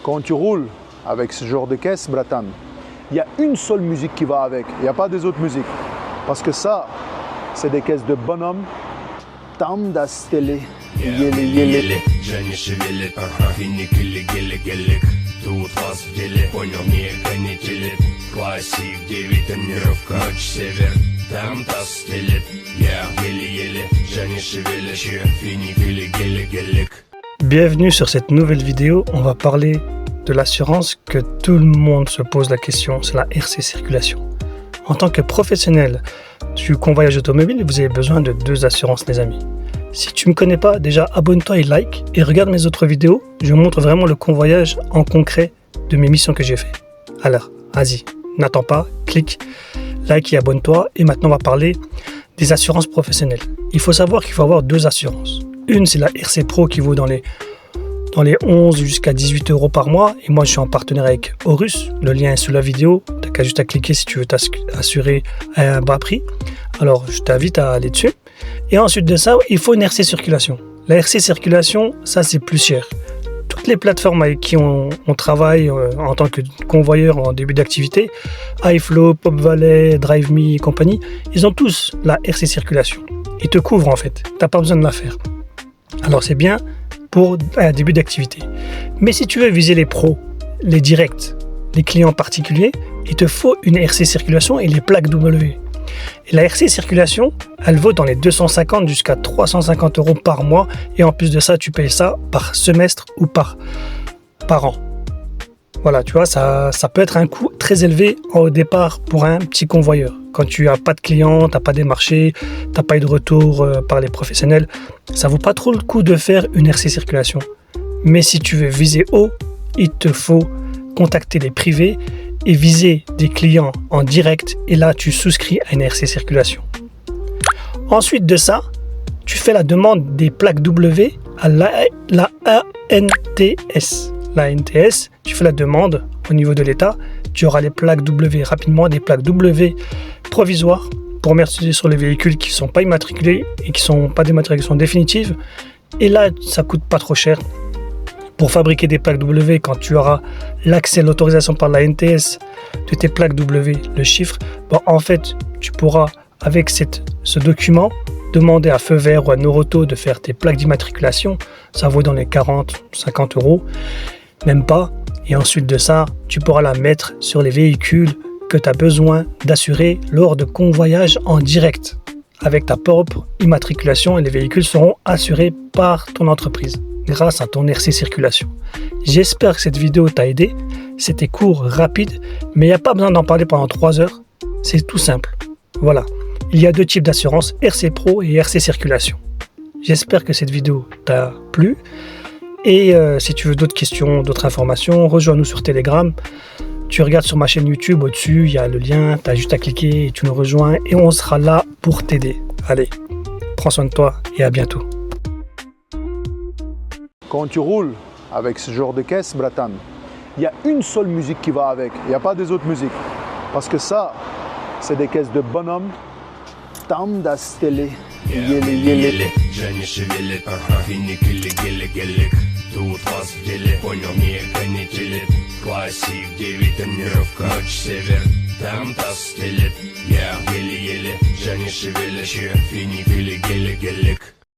Quand tu roules avec ce genre de caisse, bratan, il y a une seule musique qui va avec. Il n'y a pas des autres musiques. Parce que ça, c'est des caisses de bonhomme. Tam das tele, yele yele. Жени шевелит, финикили гели гелик. Тут вас в деле, понял, не конетелит. Классик, 9 тренировка, ночь север. Там таз стелит, я еле-еле. Жени шевелит, финикили гели гелик. Bienvenue sur cette nouvelle vidéo. On va parler de l'assurance que tout le monde se pose la question, c'est la RC Circulation. En tant que professionnel du convoyage automobile, vous avez besoin de 2 assurances, les amis. Si tu ne me connais pas, déjà abonne-toi et like et regarde mes autres vidéos. Je montre vraiment le convoyage en concret de mes missions que j'ai fait. Alors, vas-y, n'attends pas, clique, like et abonne-toi. Et maintenant, on va parler des assurances professionnelles. Il faut savoir qu'il faut avoir 2 assurances. Une, c'est la RC Pro qui vaut dans les 11 jusqu'à 18 € par mois. Et moi, je suis en partenaire avec Horus. Le lien est sous la vidéo. Tu n'as qu'à juste à cliquer si tu veux t'assurer à un bas prix. Alors, je t'invite à aller dessus. Et ensuite de ça, il faut une RC Circulation. La RC Circulation, ça, c'est plus cher. Toutes les plateformes avec qui on travaille en tant que convoyeur en début d'activité, iFlow, PopValet, DriveMe et compagnie, ils ont tous la RC Circulation. Ils te couvrent en fait. Tu n'as pas besoin de la faire. Alors, c'est bien pour un début d'activité. Mais si tu veux viser les pros, les directs, les clients particuliers, il te faut une RC Circulation et les plaques W. Et la RC Circulation, elle vaut dans les 250 jusqu'à 350 € par mois. Et en plus de ça, tu payes ça par semestre ou par an. Voilà, tu vois, ça peut être un coût très élevé au départ pour un petit convoyeur. Quand tu n'as pas de clients, tu n'as pas démarché, tu n'as pas eu de retour par les professionnels, ça vaut pas trop le coup de faire une RC Circulation. Mais si tu veux viser haut, il te faut contacter les privés et viser des clients en direct. Et là, tu souscris à une RC Circulation. Ensuite de ça, tu fais la demande des plaques W à la ANTS. La ANTS, tu fais la demande au niveau de l'État. Tu auras les plaques W rapidement, des plaques W provisoires pour mettre sur les véhicules qui ne sont pas immatriculés et qui ne sont pas des matriculations définitives. Et là, ça ne coûte pas trop cher. Pour fabriquer des plaques W, quand tu auras l'accès, l'autorisation par la NTS de tes plaques W, le chiffre, en fait, tu pourras, avec ce document, demander à Feu Vert ou à Noroto de faire tes plaques d'immatriculation. Ça vaut dans les 40, 50 €, même pas. Et ensuite de ça, tu pourras la mettre sur les véhicules que tu as besoin d'assurer lors de convoyage en direct. Avec ta propre immatriculation, et les véhicules seront assurés par ton entreprise grâce à ton RC Circulation. J'espère que cette vidéo t'a aidé. C'était court, rapide, mais il n'y a pas besoin d'en parler pendant 3 heures. C'est tout simple. Voilà. Il y a 2 types d'assurance, RC Pro et RC Circulation. J'espère que cette vidéo t'a plu. Et si tu veux d'autres questions, d'autres informations, rejoins-nous sur Telegram. Tu regardes sur ma chaîne YouTube, au-dessus, il y a le lien. Tu as juste à cliquer et tu nous rejoins. Et on sera là pour t'aider. Allez, prends soin de toi et à bientôt. Quand tu roules avec ce genre de caisse, bratan, il y a une seule musique qui va avec. Il n'y a pas des autres musiques. Parce que ça, c'est des caisses de bonhomme. Tam das tele, yele yele. Жени шевелит, финикили гели гелик. Тут вас в деле, понял, не конетелит. Классик, 9 тренировка, ночь север. Там таз стелит, я еле-еле. Жени шевелит, финикили гели гелик.